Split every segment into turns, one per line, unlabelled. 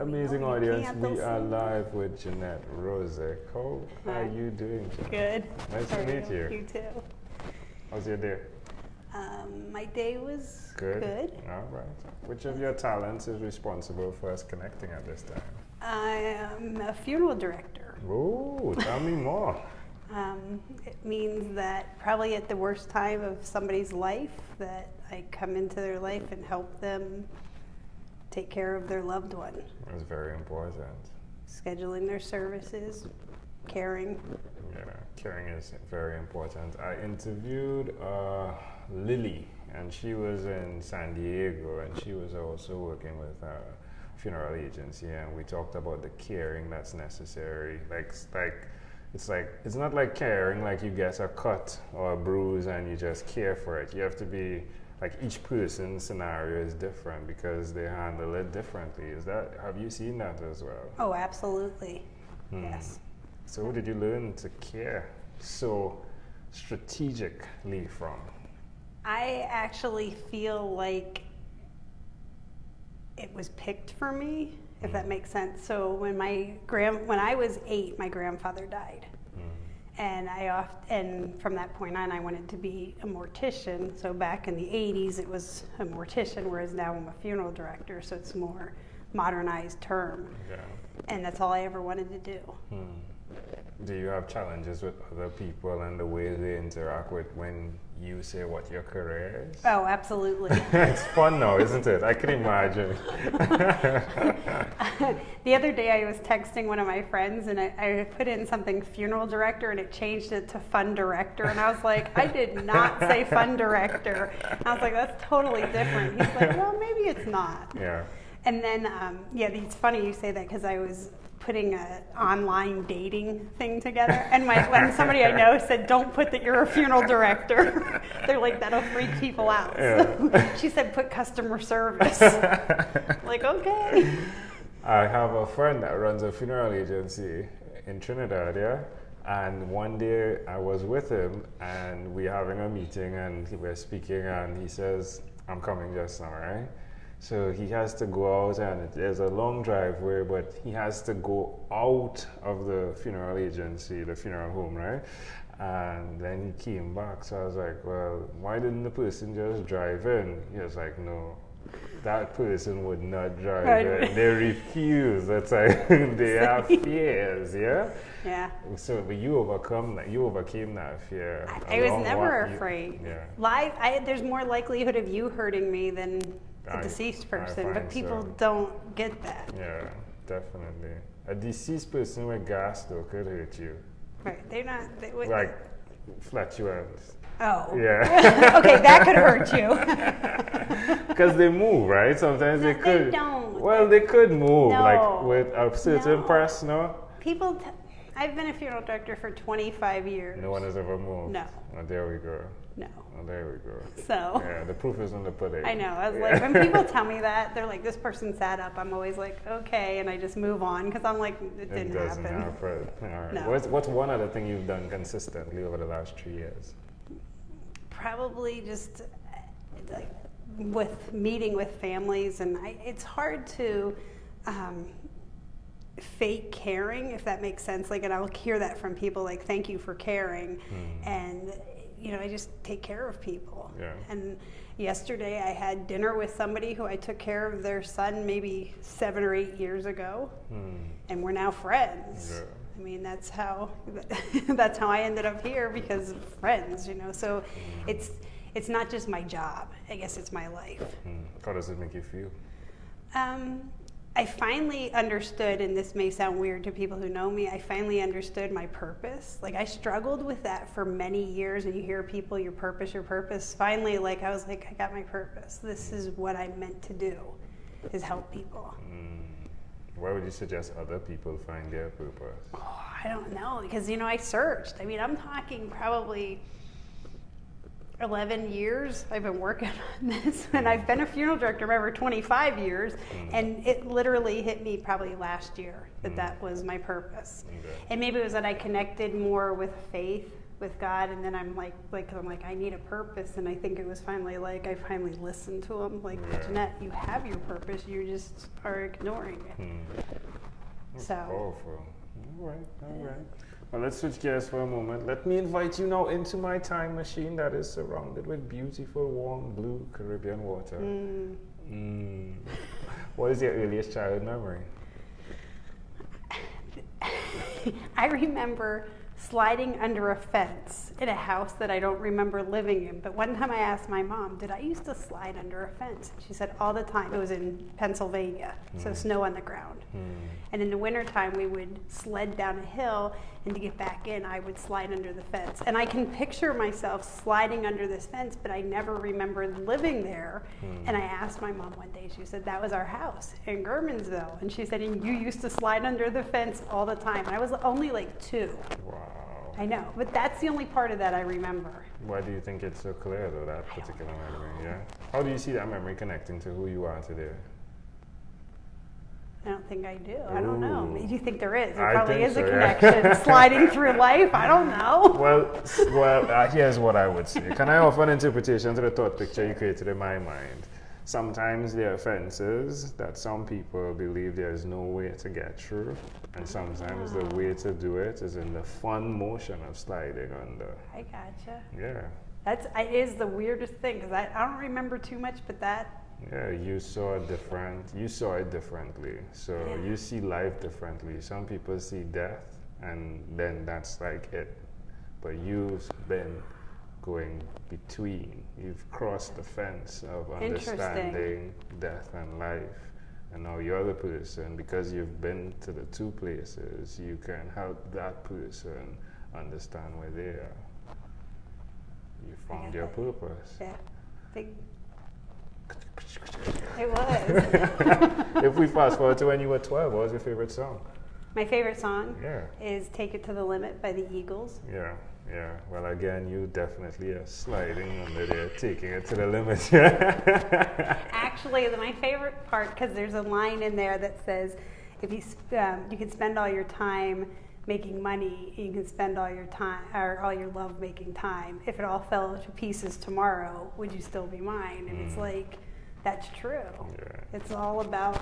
Amazing audience, we are live with Jeanette Rosiek. How are you doing, Jeanette?
Good.
Nice to meet you.
You too.
How's your day?
My day was
Good.
good.
All right. Which of your talents is responsible for us connecting at this time?
I am a funeral director.
Oh, tell me more.
It means that probably at the worst time of somebody's life that I come into their life and help them take care of their loved one.
That's very important.
Scheduling their services, caring.
Yeah, caring is very important. I interviewed Lily, and she was in San Diego, and she was also working with a funeral agency, and we talked about the caring that's necessary. It's not like caring like you get a cut or a bruise and you just care for it. You have to be like, each person's scenario is different because they handle it differently. Have you seen that as well?
Oh, absolutely. Yes.
So did you learn to care so strategically from?
I actually feel like it was picked for me, if that makes sense. So when I was 8, my grandfather died. And from that point on, I wanted to be a mortician. So back in the 80s, it was a mortician, whereas now I'm a funeral director, so it's a more modernized term.
Yeah.
And that's all I ever wanted to do.
Do you have challenges with other people and the way they interact with when you say what your career is?
Oh, absolutely.
It's fun now, isn't it? I can imagine.
The other day I was texting one of my friends and I put in something funeral director and it changed it to fun director. And I was like, I did not say fun director. And I was like, that's totally different. He's like, well, maybe it's not.
Yeah.
And then, it's funny you say that because I was putting an online dating thing together, and when somebody I know said, "Don't put that you're a funeral director," they're like, "That'll freak people out."
Yeah.
So she said, "Put customer service." Like, okay.
I have a friend that runs a funeral agency in Trinidad, yeah? And one day I was with him and we're having a meeting and we're speaking and he says, "I'm coming just now, right?" So he has to go out and there's a long driveway, but he has to go out of the funeral agency, the funeral home, right? And then he came back. So I was like, well, why didn't the person just drive in? He was like, no, that person would not drive in. They refuse. That's like, they have fears, yeah?
Yeah.
So but you overcame that fear.
I was never afraid.
Yeah.
There's more likelihood of you hurting me than a deceased person, but people don't get that.
Yeah, definitely. A deceased person with gas though could hurt you.
Right, they're not.
Like flatulent.
Oh.
Yeah.
Okay, that could hurt you.
Because they move, right? Sometimes they could.
They don't.
Well, they could move,
No.
like with a certain person, no?
People. I've been a funeral director for 25 years.
No one has ever moved.
No.
Oh, there we go.
No.
Oh, there we go.
So.
Yeah, the proof is in the pudding.
I know. I was like, when people tell me that, they're like, this person sat up. I'm always like, okay, and I just move on because I'm like, it didn't
doesn't
happen.
All right.
No.
What's one other thing you've done consistently over the last 3 years?
Probably just like with meeting with families, and it's hard to fake caring, if that makes sense. Like, and I'll hear that from people, like, thank you for caring. And I just take care of people.
Yeah.
And yesterday I had dinner with somebody who I took care of their son maybe 7 or 8 years ago, and we're now friends.
Yeah.
I mean, that's how I ended up here, because of friends, So it's not just my job. I guess it's my life.
How does it make you feel?
I finally understood, and this may sound weird to people who know me, I finally understood my purpose. Like, I struggled with that for many years, and you hear people, your purpose. Finally, like, I was like, I got my purpose. This is what I'm meant to do, is help people.
Why would you suggest other people find their purpose?
Oh, I don't know, because, I searched. I mean, I'm talking probably 11 years I've been working on this, and I've been a funeral director for over 25 years, and it literally hit me probably last year that was my purpose.
Okay.
And maybe it was that I connected more with faith with God, and then I'm like, I need a purpose, and I think it was finally like, I finally listened to him, like, Jeanette, you have your purpose, you just are ignoring it.
That's
So.
powerful. All right. Well, let's switch gears for a moment. Let me invite you now into my time machine that is surrounded with beautiful, warm, blue Caribbean water. What is your earliest childhood memory?
I remember sliding under a fence in a house that I don't remember living in. But one time I asked my mom, did I used to slide under a fence? She said all the time. It was in Pennsylvania, so snow on the ground. And in the wintertime, we would sled down a hill, and to get back in, I would slide under the fence. And I can picture myself sliding under this fence, but I never remembered living there. And I asked my mom one day, she said, that was our house in Germansville. And she said, and you used to slide under the fence all the time. And I was only like 2.
Wow.
I know, but that's the only part of that I remember.
Why do you think it's so clear, though, that particular memory? Yeah. How do you see that memory connecting to who you are today?
I don't think I do. I don't know.
Ooh.
Do you think there is? There
I
probably
think
is
so,
a
yeah.
connection sliding through life. I don't know.
Well, here's what I would say. Can I offer an interpretation to the thought picture you created in my mind? Sometimes there are fences that some people believe there's no way to get through, and sometimes the way to do it is in the fun motion of sliding under.
I gotcha.
Yeah.
It is the weirdest thing, because I don't remember too much, but that.
Yeah, you saw it differently. So you see life differently. Some people see death, and then that's like it. But you've been going between. You've crossed the fence of understanding death and life. And now you're the person, because you've been to the two places, you can help that person understand where they are. You found your purpose.
Yeah. It was.
If we fast forward to when you were 12, what was your favorite song?
My favorite song
Yeah.
is Take It to the Limit by the Eagles.
Yeah. Well, again, you definitely are sliding under there, taking it to the limit.
Actually, my favorite part, because there's a line in there that says, if you can spend all your time making money, you can spend all your time or all your love making time. If it all fell to pieces tomorrow, would you still be mine? And it's like, that's true.
Yeah.
It's all about.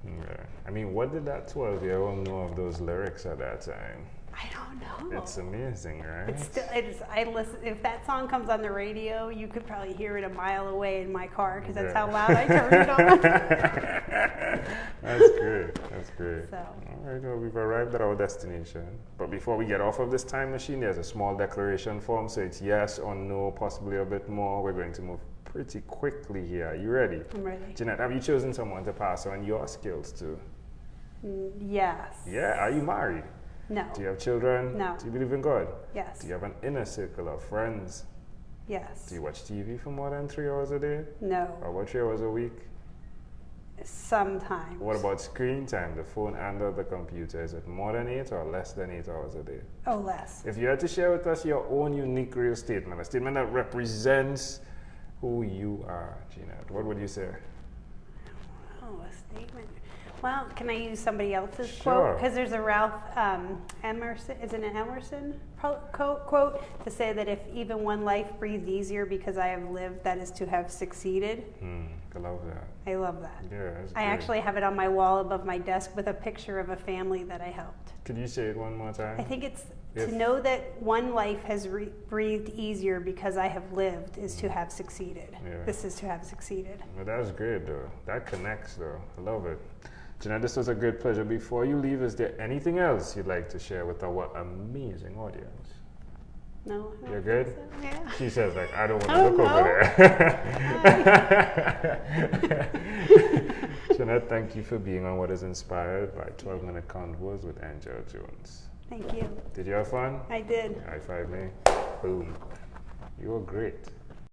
Yeah. I mean, what did that 12-year-old know of those lyrics at that time?
I don't know.
It's amazing, right?
It's still. I listen. If that song comes on the radio, you could probably hear it a mile away in my car, because that's how loud I turn it on.
That's great.
So.
All right, well, we've arrived at our destination. But before we get off of this time machine, there's a small declaration form. So it's yes or no, possibly a bit more. We're going to move pretty quickly here. Are you ready?
I'm ready.
Jeanette, have you chosen someone to pass on your skills to?
Yes.
Yeah. Are you married?
No.
Do you have children?
No.
Do you believe in God?
Yes.
Do you have an inner circle of friends?
Yes.
Do you watch TV for more than 3 hours a day?
No.
Or about 3 hours a week?
Sometimes.
What about screen time, the phone and or the computer? Is it more than 8 or less than 8 hours a day?
Oh, less.
If you had to share with us your own unique real statement, a statement that represents who you are, Jeanette, what would you say?
Oh, a statement. Well, can I use somebody else's
Sure.
quote? Because there's a Ralph Emerson, is it an Emerson quote to say that if even one life breathed easier because I have lived, that is to have succeeded.
I love that.
I love that.
Yeah, that's
I
great.
actually have it on my wall above my desk with a picture of a family that I helped.
Could you say it one more time?
I think it's
If-
to know that one life has breathed easier because I have lived is to have succeeded.
Yeah.
This is to have succeeded.
Well, that's great, though. That connects, though. I love it. Jeanette, this was a great pleasure. Before you leave, is there anything else you'd like to share with our amazing audience?
No? I don't
You're good?
think so. Yeah.
She says, like, I don't want to
Oh,
look
no.
over there. Jeanette, thank you for being on What is Inspired by 12-Minute Convos with Angela Jones.
Thank you.
Did you have fun?
I did.
High five me. Boom. You were great.